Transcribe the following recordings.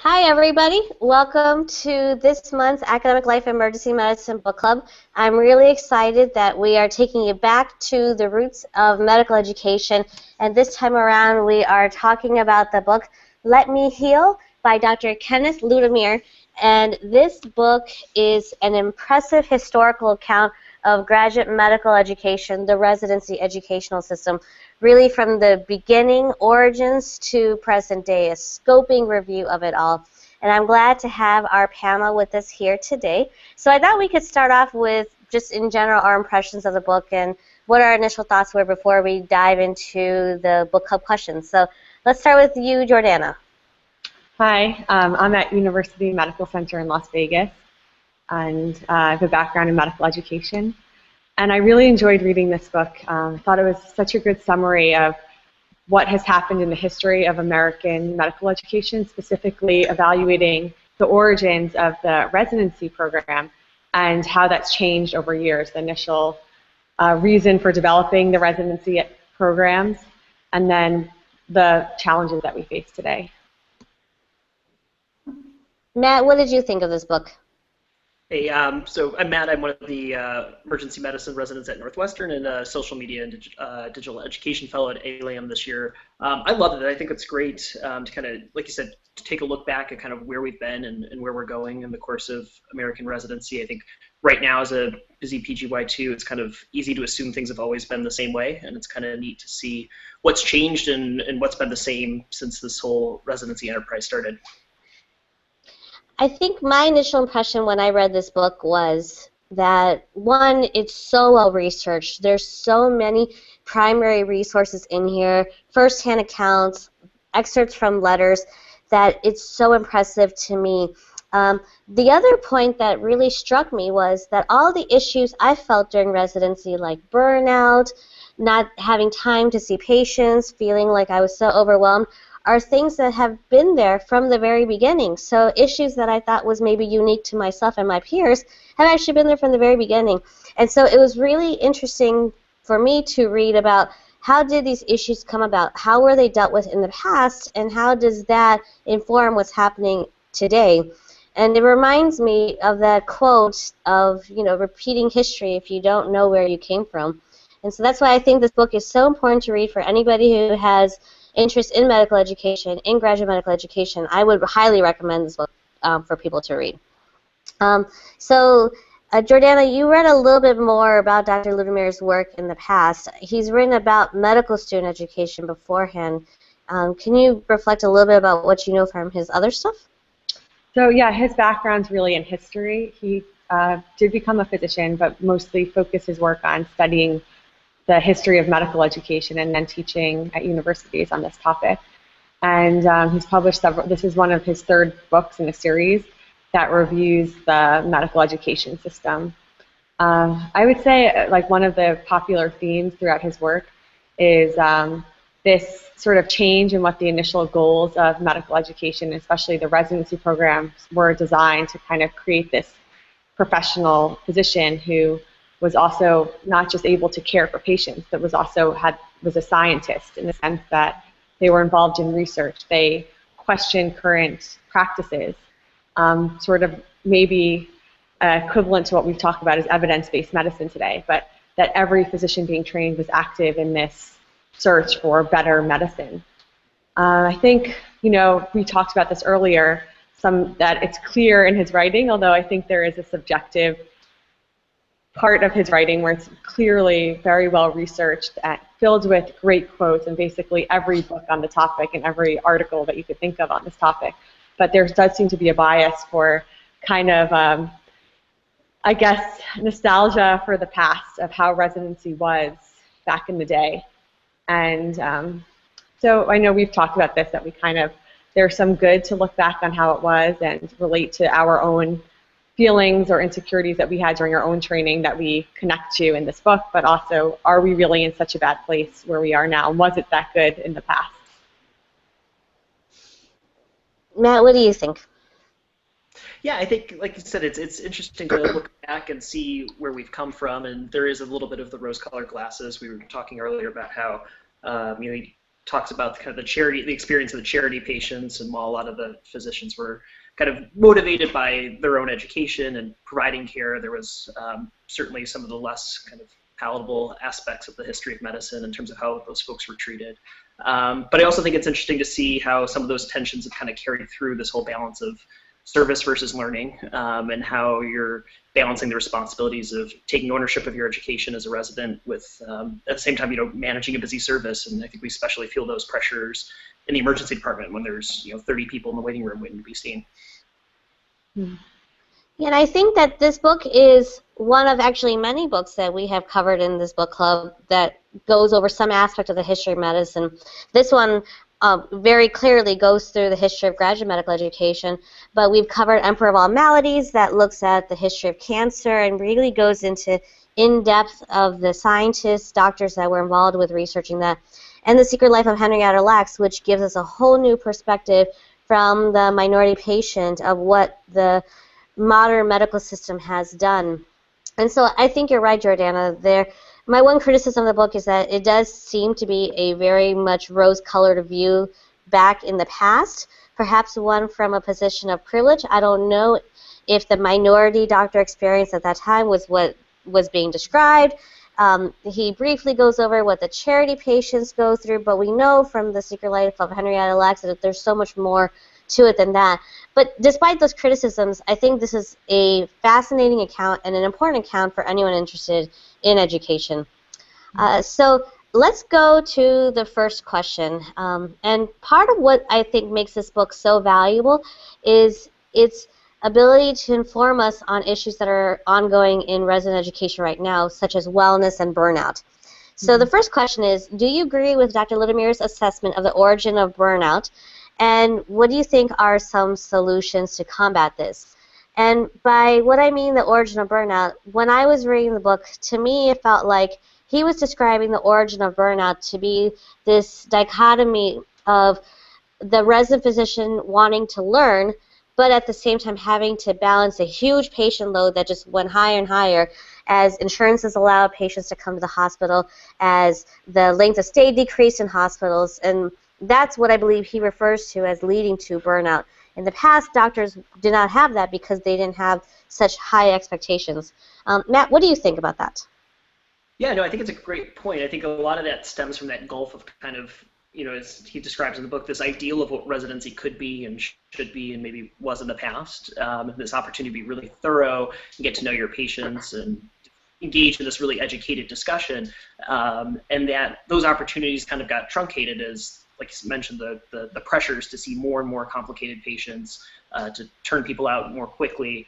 Hi, everybody. Welcome to this month's Academic Life Emergency Medicine Book Club. I'm really excited that we are taking you back to the roots of medical education, and this time around we are talking about the book Let Me Heal by Dr. Kenneth Ludmerer, and this book is an impressive historical account of graduate medical education, the residency educational system, really from the beginning, origins, to present day, a scoping review of it all. And I'm glad to have our panel with us here today. So I thought we could start off with just in general our impressions of the book and what our initial thoughts were before we dive into the book club questions. So let's start with you, Jordana. Hi, I'm at University Medical Center in Las Vegas, and I have a background in medical education. And I really enjoyed reading this book. I thought it was such a good summary of what has happened in the history of American medical education, specifically evaluating the origins of the residency program and how that's changed over years, the initial reason for developing the residency programs, and then the challenges that we face today. Matt, what did you think of this book? Hey, so I'm Matt. I'm one of the emergency medicine residents at Northwestern and a social media and digital education fellow at ALiEM this year. I loved it. I think it's great to kind of, like you said, to take a look back at kind of where we've been and where we're going in the course of American residency. I think right now as a busy PGY2, it's kind of easy to assume things have always been the same way, and it's kind of neat to see what's changed and what's been the same since this whole residency enterprise started. I think my initial impression when I read this book was that, one, it's so well researched. There's so many primary resources in here, first-hand accounts, excerpts from letters, that it's so impressive to me. The other point that really struck me was that all the issues I felt during residency, like burnout, not having time to see patients, feeling like I was so overwhelmed, are things that have been there from the very beginning. So issues that I thought was maybe unique to myself and my peers have actually been there from the very beginning. And so it was really interesting for me to read about how did these issues come about, how were they dealt with in the past, and how does that inform what's happening today. And it reminds me of that quote of, repeating history if you don't know where you came from. And so that's why I think this book is so important to read for anybody who has interest in medical education, in graduate medical education. I would highly recommend this book for people to read. Jordana, you read a little bit more about Dr. Ludmemer's work in the past. He's written about medical student education beforehand. Can you reflect a little bit about what you know from his other stuff? So yeah, his background's really in history. He did become a physician, but mostly focused his work on studying the history of medical education and then teaching at universities on this topic. And he's published several. This is one of his third books in a series that reviews the medical education system. I would say like one of the popular themes throughout his work is this sort of change in what the initial goals of medical education, especially the residency programs, were designed to kind of create this professional physician who was also not just able to care for patients, but was also was a scientist in the sense that they were involved in research. They questioned current practices, sort of maybe equivalent to what we've talked about as evidence-based medicine today, but that every physician being trained was active in this search for better medicine. I think, we talked about this earlier, that it's clear in his writing, although I think there is a subjective part of his writing where it's clearly very well researched and filled with great quotes in basically every book on the topic and every article that you could think of on this topic. But there does seem to be a bias for kind of, I guess, nostalgia for the past of how residency was back in the day. And so I know we've talked about this, that we there's some good to look back on how it was and relate to our own feelings or insecurities that we had during our own training that we connect to in this book, but also, are we really in such a bad place where we are now? Was it that good in the past? Matt, what do you think? Yeah, I think, like you said, it's interesting to look back and see where we've come from, and there is a little bit of the rose-colored glasses. We were talking earlier about how talks about kind of the experience of the charity patients, and while a lot of the physicians were kind of motivated by their own education and providing care, there was certainly some of the less kind of palatable aspects of the history of medicine in terms of how those folks were treated. But I also think it's interesting to see how some of those tensions have kind of carried through this whole balance of service versus learning, and how you're balancing the responsibilities of taking ownership of your education as a resident with, at the same time, managing a busy service. And I think we especially feel those pressures in the emergency department when there's 30 people in the waiting room waiting to be seen. Yeah, and I think that this book is one of actually many books that we have covered in this book club that goes over some aspect of the history of medicine. This one very clearly goes through the history of graduate medical education, but we've covered Emperor of All Maladies that looks at the history of cancer and really goes into in-depth of the scientists, doctors that were involved with researching that, and The Secret Life of Henrietta Lacks, which gives us a whole new perspective from the minority patient of what the modern medical system has done. And so I think you're right, Jordana. My one criticism of the book is that it does seem to be a very much rose-colored view back in the past, perhaps one from a position of privilege. I don't know if the minority doctor experience at that time was what was being described. He briefly goes over what the charity patients go through, but we know from The Secret Life of Henrietta Lacks that there's so much more to it than that. But despite those criticisms, I think this is a fascinating account and an important account for anyone interested in education. So let's go to the first question. And part of what I think makes this book so valuable is its ability to inform us on issues that are ongoing in resident education right now, such as wellness and burnout. So the first question is, do you agree with Dr. Ludmemer's assessment of the origin of burnout? And what do you think are some solutions to combat this? And by what I mean the origin of burnout, when I was reading the book, to me it felt like he was describing the origin of burnout to be this dichotomy of the resident physician wanting to learn, but at the same time having to balance a huge patient load that just went higher and higher as insurances allowed patients to come to the hospital, as the length of stay decreased in hospitals, and that's what I believe he refers to as leading to burnout. In the past, doctors did not have that because they didn't have such high expectations. Matt, what do you think about that? Yeah, no, I think it's a great point. I think a lot of that stems from that gulf of kind of, as he describes in the book, this ideal of what residency could be and should be and maybe was in the past. This opportunity to be really thorough and get to know your patients and engage in this really educated discussion. And that those opportunities kind of got truncated as, like you mentioned, the pressures to see more and more complicated patients, to turn people out more quickly,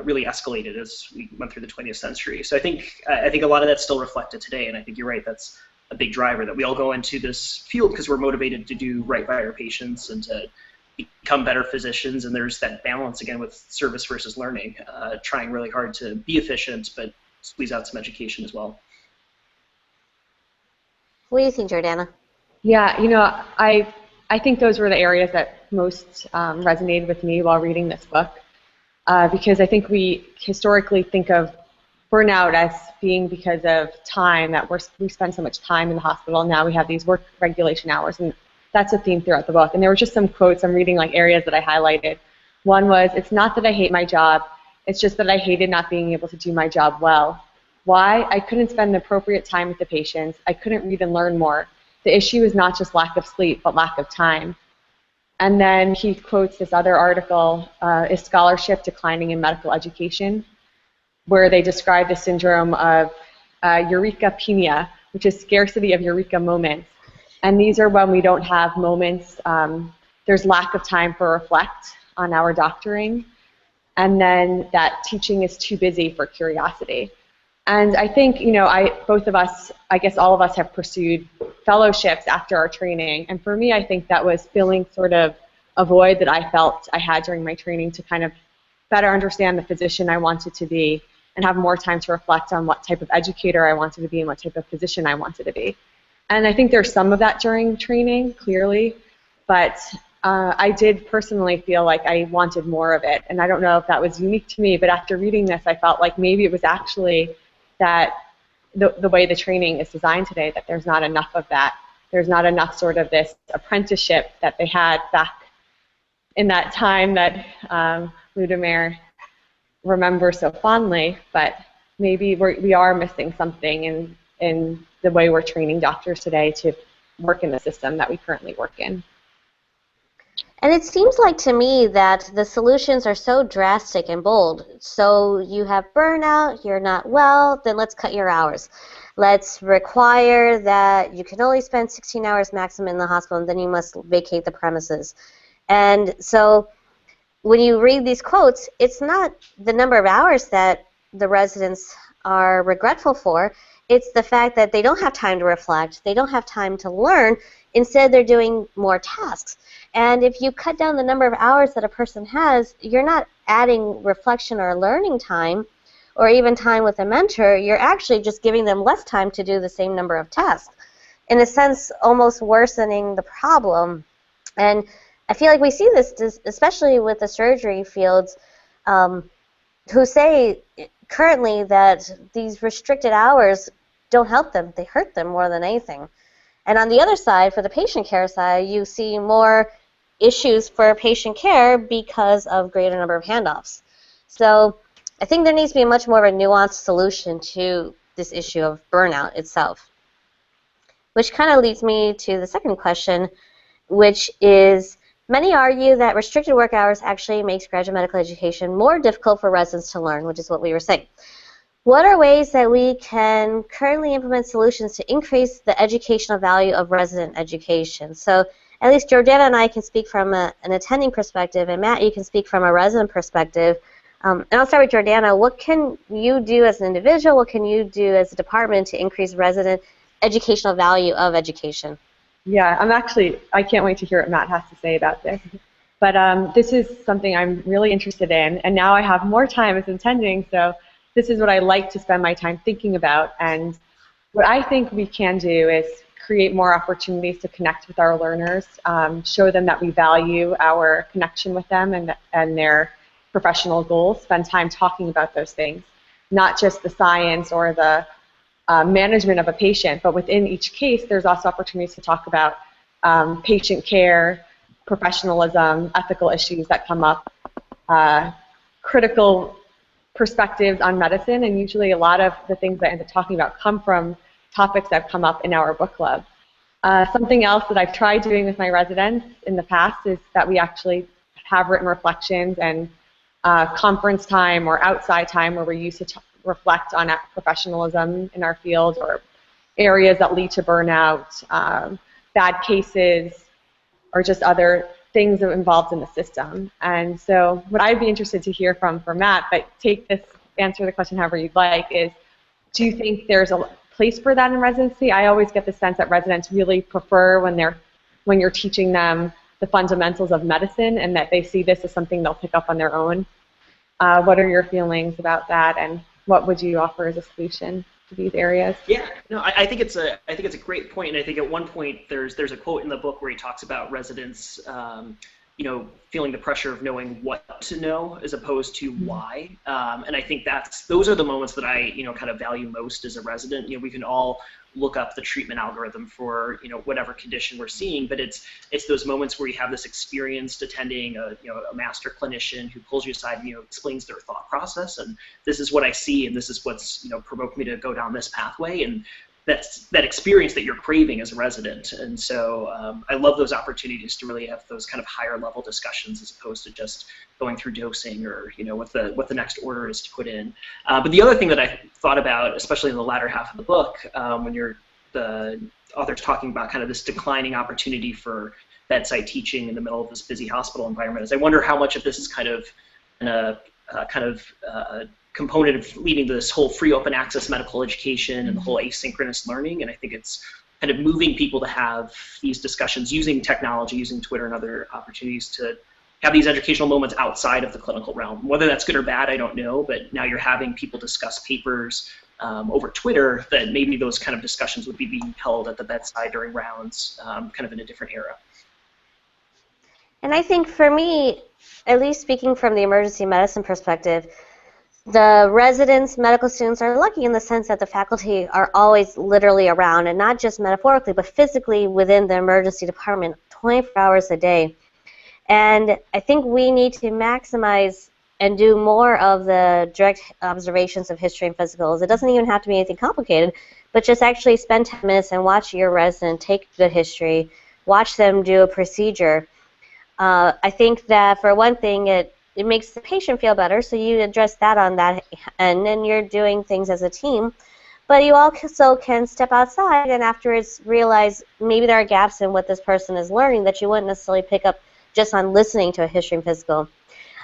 really escalated as we went through the 20th century. So I think a lot of that's still reflected today, and I think you're right, that's a big driver, that we all go into this field because we're motivated to do right by our patients and to become better physicians, and there's that balance again with service versus learning, trying really hard to be efficient but squeeze out some education as well. What do you think, Jordana? Yeah, I think those were the areas that most resonated with me while reading this book, because I think we historically think of burnout as being because of time, that we spend so much time in the hospital, and now we have these work regulation hours, and that's a theme throughout the book. And there were just some quotes, I'm reading like areas that I highlighted. One was, "It's not that I hate my job, it's just that I hated not being able to do my job well. Why? I couldn't spend the appropriate time with the patients, I couldn't read and learn more. The issue is not just lack of sleep, but lack of time." And then he quotes this other article, "Is scholarship declining in medical education?" where they describe the syndrome of eurekapenia, which is scarcity of eureka moments. And these are when we don't have moments, there's lack of time for reflect on our doctoring, and then that teaching is too busy for curiosity. And I think, both of us, I guess all of us have pursued fellowships after our training. And for me, I think that was filling sort of a void that I felt I had during my training to kind of better understand the physician I wanted to be and have more time to reflect on what type of educator I wanted to be and what type of physician I wanted to be. And I think there's some of that during training, clearly, but I did personally feel like I wanted more of it. And I don't know if that was unique to me, but after reading this, I felt like maybe it was actually that the way the training is designed today, that there's not enough of that. there's not enough sort of this apprenticeship that they had back in that time that Ludmerer remembers so fondly, but maybe we are missing something in the way we're training doctors today to work in the system that we currently work in. And it seems like to me that the solutions are so drastic and bold. So you have burnout, you're not well, then let's cut your hours. Let's require that you can only spend 16 hours maximum in the hospital, and then you must vacate the premises. And so when you read these quotes, it's not the number of hours that the residents are regretful for. It's the fact that they don't have time to reflect, they don't have time to learn. Instead, they're doing more tasks. And if you cut down the number of hours that a person has, you're not adding reflection or learning time or even time with a mentor. You're actually just giving them less time to do the same number of tasks. In a sense, almost worsening the problem. And I feel like we see this especially with the surgery fields who say currently that these restricted hours don't help them. They hurt them more than anything. And on the other side, for the patient care side, you see more issues for patient care because of greater number of handoffs. So I think there needs to be much more of a nuanced solution to this issue of burnout itself. Which kind of leads me to the second question, which is, many argue that restricted work hours actually makes graduate medical education more difficult for residents to learn, which is what we were saying. What are ways that we can currently implement solutions to increase the educational value of resident education? So at least Jordana and I can speak from an attending perspective, and Matt, you can speak from a resident perspective. And I'll start with Jordana. What can you do as an individual? What can you do as a department to increase resident educational value of education? Yeah, I can't wait to hear what Matt has to say about this. But this is something I'm really interested in, and now I have more time as attending, so this is what I like to spend my time thinking about. And what I think we can do is create more opportunities to connect with our learners, show them that we value our connection with them and their professional goals, spend time talking about those things, not just the science or the management of a patient, but within each case, there's also opportunities to talk about patient care, professionalism, ethical issues that come up, critical perspectives on medicine, and usually a lot of the things that I end up talking about come from topics that have come up in our book club. Something else that I've tried doing with my residents in the past is that we actually have written reflections and conference time or outside time where we used to reflect on professionalism in our field or areas that lead to burnout, bad cases, or just other things that are involved in the system. And so what I'd be interested to hear from Matt, but answer the question however you'd like, is do you think there's a place for that in residency? I always get the sense that residents really prefer when you're teaching them the fundamentals of medicine and that they see this as something they'll pick up on their own. What are your feelings about that, and what would you offer as a solution to these areas? Yeah, no, I think it's a great point, and I think at one point there's a quote in the book where he talks about residents, feeling the pressure of knowing what to know as opposed to why, and I think those are the moments that I kind of value most as a resident. We can all look up the treatment algorithm for whatever condition we're seeing, but it's those moments where you have this experienced attending a master clinician who pulls you aside and explains their thought process, and this is what I see, and this is what's provoked me to go down this pathway, and that experience that you're craving as a resident. And so I love those opportunities to really have those kind of higher level discussions as opposed to just going through dosing or what the next order is to put in. But the other thing that I thought about, especially in the latter half of the book, when the author's talking about kind of this declining opportunity for bedside teaching in the middle of this busy hospital environment, is I wonder how much of this is kind of component of leading to this whole free open access medical education and the whole asynchronous learning. And I think it's kind of moving people to have these discussions using technology, using Twitter and other opportunities to have these educational moments outside of the clinical realm. Whether that's good or bad, I don't know, but now you're having people discuss papers over Twitter that maybe those kind of discussions would be being held at the bedside during rounds, kind of in a different era. And I think for me, at least speaking from the emergency medicine perspective, the residents, medical students are lucky in the sense that the faculty are always literally around, and not just metaphorically, but physically within the emergency department 24 hours a day. And I think we need to maximize and do more of the direct observations of history and physicals. It doesn't even have to be anything complicated, but just actually spend 10 minutes and watch your resident take good history, watch them do a procedure. I think that for one thing, it makes the patient feel better, so you address that on that end, and you're doing things as a team. But you also can step outside and afterwards realize maybe there are gaps in what this person is learning that you wouldn't necessarily pick up just on listening to a history and physical.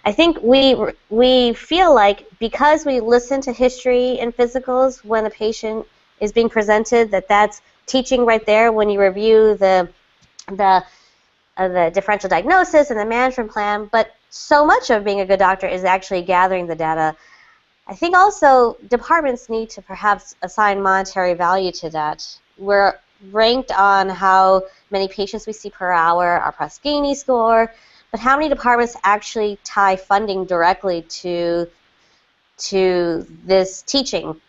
I think we feel like because we listen to history and physicals when a patient is being presented, that's teaching right there when you review the differential diagnosis and the management plan, but so much of being a good doctor is actually gathering the data. I think also departments need to perhaps assign monetary value to that. We're ranked on how many patients we see per hour, our Pasquini score, but how many departments actually tie funding directly to this teaching?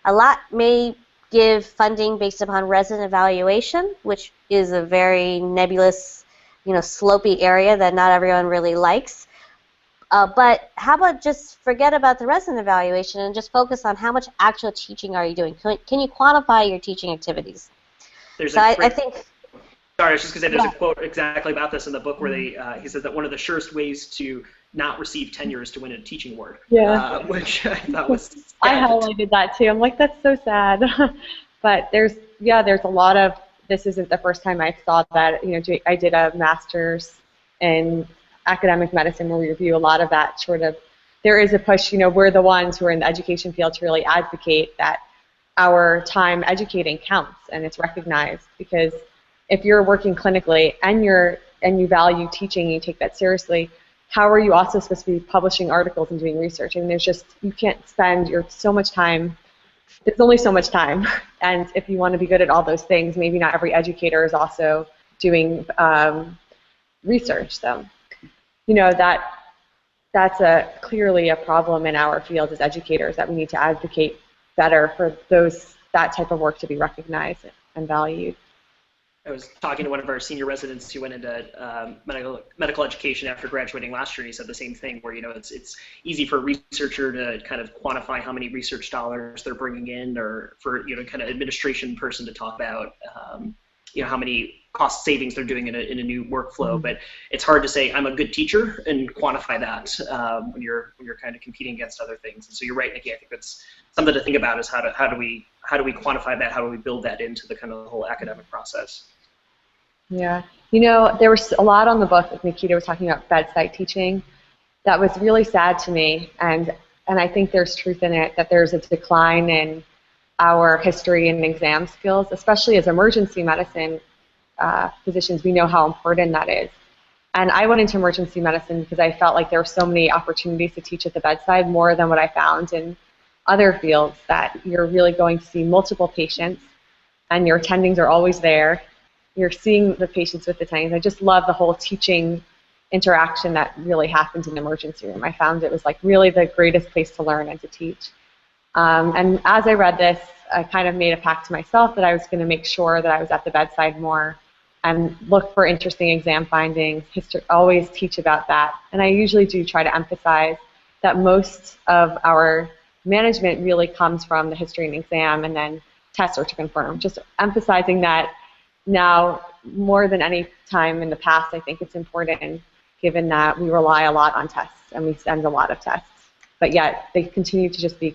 A lot may give funding based upon resident evaluation, which is a very nebulous, slopey area that not everyone really likes. But how about just forget about the resident evaluation and just focus on how much actual teaching are you doing? Can you quantify your teaching activities? I think. Sorry, I was just going to say there's a quote exactly about this in the book where he says that one of the surest ways to not receive tenure is to win a teaching award. Yeah. Which I thought was. I highlighted that too. I'm like, that's so sad. But there's a lot of. This isn't the first time I saw that. I did a master's in academic medicine where we review a lot of that sort of. There is a push. We're the ones who are in the education field to really advocate that our time educating counts and it's recognized, because if you're working clinically and you value teaching and you take that seriously, how are you also supposed to be publishing articles and doing research? And you can't spend so much time. There's only so much time, and if you want to be good at all those things, maybe not every educator is also doing research. So, that's clearly a problem in our field as educators, that we need to advocate better for that type of work to be recognized and valued. I was talking to one of our senior residents who went into medical education after graduating last year. He said the same thing, where it's easy for a researcher to kind of quantify how many research dollars they're bringing in, or for kind of administration person to talk about how many cost savings they're doing in a new workflow. But it's hard to say I'm a good teacher and quantify that when you're kind of competing against other things. And so you're right, Nikki. I think that's something to think about: is how do we quantify that? How do we build that into the kind of the whole academic process? Yeah, there was a lot on the book, like Nikita was talking about bedside teaching, that was really sad to me, and I think there's truth in it, that there's a decline in our history and exam skills, especially as emergency medicine physicians. We know how important that is. And I went into emergency medicine because I felt like there were so many opportunities to teach at the bedside, more than what I found in other fields, that you're really going to see multiple patients and your attendings are always there. You're seeing the patients with the attendings. I just love the whole teaching interaction that really happens in the emergency room. I found it was like really the greatest place to learn and to teach. And as I read this, I kind of made a pact to myself that I was going to make sure that I was at the bedside more and look for interesting exam findings, always teach about that. And I usually do try to emphasize that most of our management really comes from the history and exam, and then tests are to confirm. Just emphasizing that now more than any time in the past. I think it's important, given that we rely a lot on tests and we send a lot of tests, but yet they continue to just be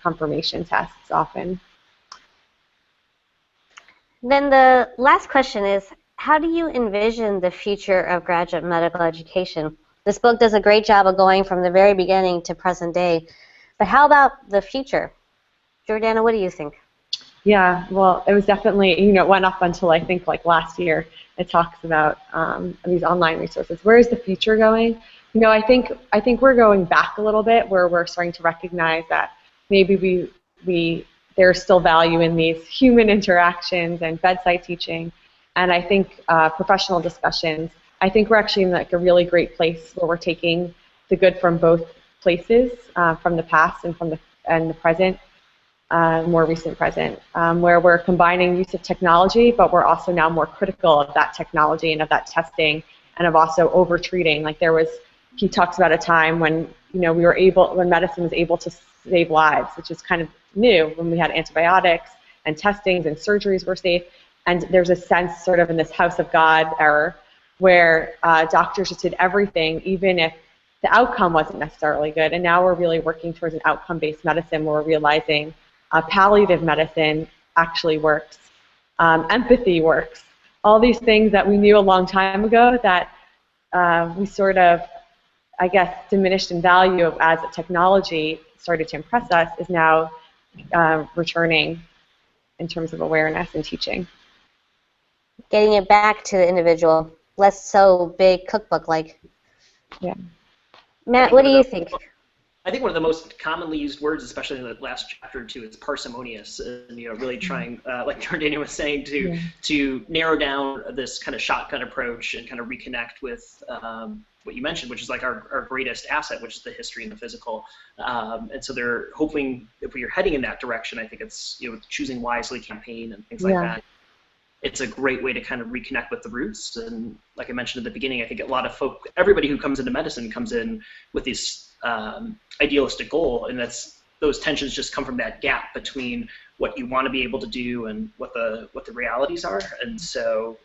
confirmation tests often. Then the last question is, how do you envision the future of graduate medical education? This book does a great job of going from the very beginning to present day, but how about the future? Jordana, what do you think? Yeah, well, it was definitely, it went up until I think like last year. It talks about these online resources. Where is the future going? I think we're going back a little bit, where we're starting to recognize that maybe there's still value in these human interactions and bedside teaching. And I think professional discussions, I think we're actually in like a really great place where we're taking the good from both places from the past and from the present, more recent present, where we're combining use of technology, but we're also now more critical of that technology and of that testing, and of also over-treating. Like he talks about a time when when medicine was able to save lives, which is kind of new, when we had antibiotics and testings and surgeries were safe. And there's a sense sort of in this house of God era where doctors just did everything, even if the outcome wasn't necessarily good. And now we're really working towards an outcome-based medicine where we're realizing palliative medicine actually works. Empathy works. All these things that we knew a long time ago that we sort of, I guess, diminished in value as technology started to impress us is now returning in terms of awareness and teaching. Getting it back to the individual, less so big cookbook-like. Yeah. Matt, what do you think? I think one of the most commonly used words, especially in the last chapter or two, is parsimonious, and really trying, like Jordania was saying, to narrow down this kind of shotgun approach and kind of reconnect with what you mentioned, which is like our greatest asset, which is the history and the physical. And so they're hoping if we are heading in that direction, I think it's choosing wisely campaign and things like that. It's a great way to kind of reconnect with the roots. And like I mentioned at the beginning, I think a lot of everybody who comes into medicine comes in with this idealistic goal, and those tensions just come from that gap between what you want to be able to do and what the realities are. And so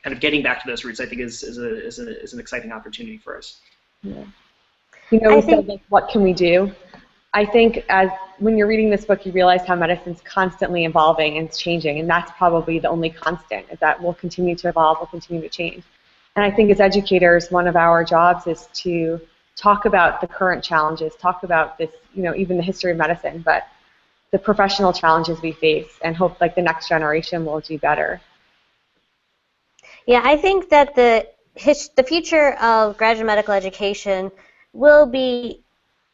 kind of getting back to those roots, I think, is an exciting opportunity for us. Yeah. We said, like, what can we do? I think when you're reading this book, you realize how medicine's constantly evolving and it's changing, and that's probably the only constant, is that we'll continue to evolve, we'll continue to change. And I think as educators, one of our jobs is to talk about the current challenges, talk about this, even the history of medicine, but the professional challenges we face, and hope like the next generation will do better. Yeah, I think that the future of graduate medical education will be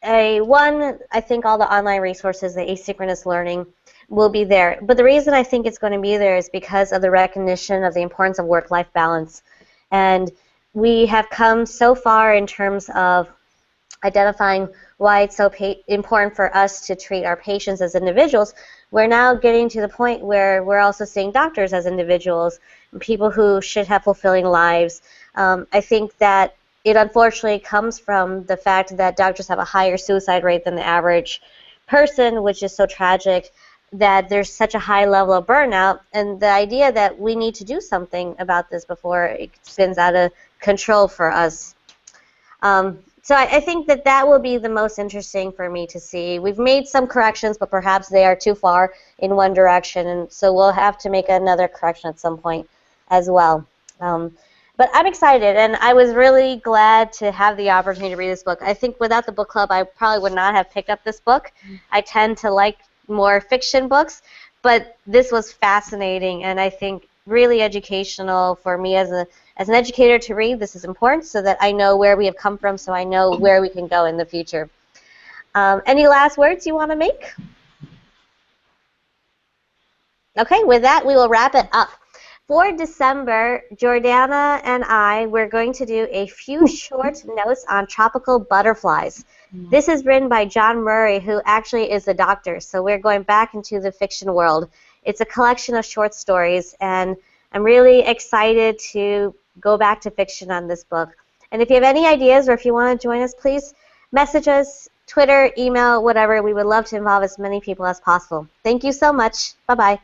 I think all the online resources, the asynchronous learning will be there. But the reason I think it's going to be there is because of the recognition of the importance of work-life balance. And we have come so far in terms of identifying why it's so important for us to treat our patients as individuals. We're now getting to the point where we're also seeing doctors as individuals, people who should have fulfilling lives. I think that it unfortunately comes from the fact that doctors have a higher suicide rate than the average person, which is so tragic, that there's such a high level of burnout, and the idea that we need to do something about this before it spins out of control for us. So I think that will be the most interesting for me to see. We've made some corrections, but perhaps they are too far in one direction, and so we'll have to make another correction at some point as well. But I'm excited, and I was really glad to have the opportunity to read this book. I think without the book club, I probably would not have picked up this book. I tend to like more fiction books, but this was fascinating, and I think really educational for me as an educator to read. This is important so that I know where we have come from, so I know where we can go in the future. Any last words you want to make? Okay, with that, we will wrap it up. For December, Jordana and we're going to do a few short notes on tropical butterflies. This is written by John Murray, who actually is a doctor, so we're going back into the fiction world. It's a collection of short stories, and I'm really excited to go back to fiction on this book. And if you have any ideas or if you want to join us, please message us, Twitter, email, whatever. We would love to involve as many people as possible. Thank you so much. Bye-bye.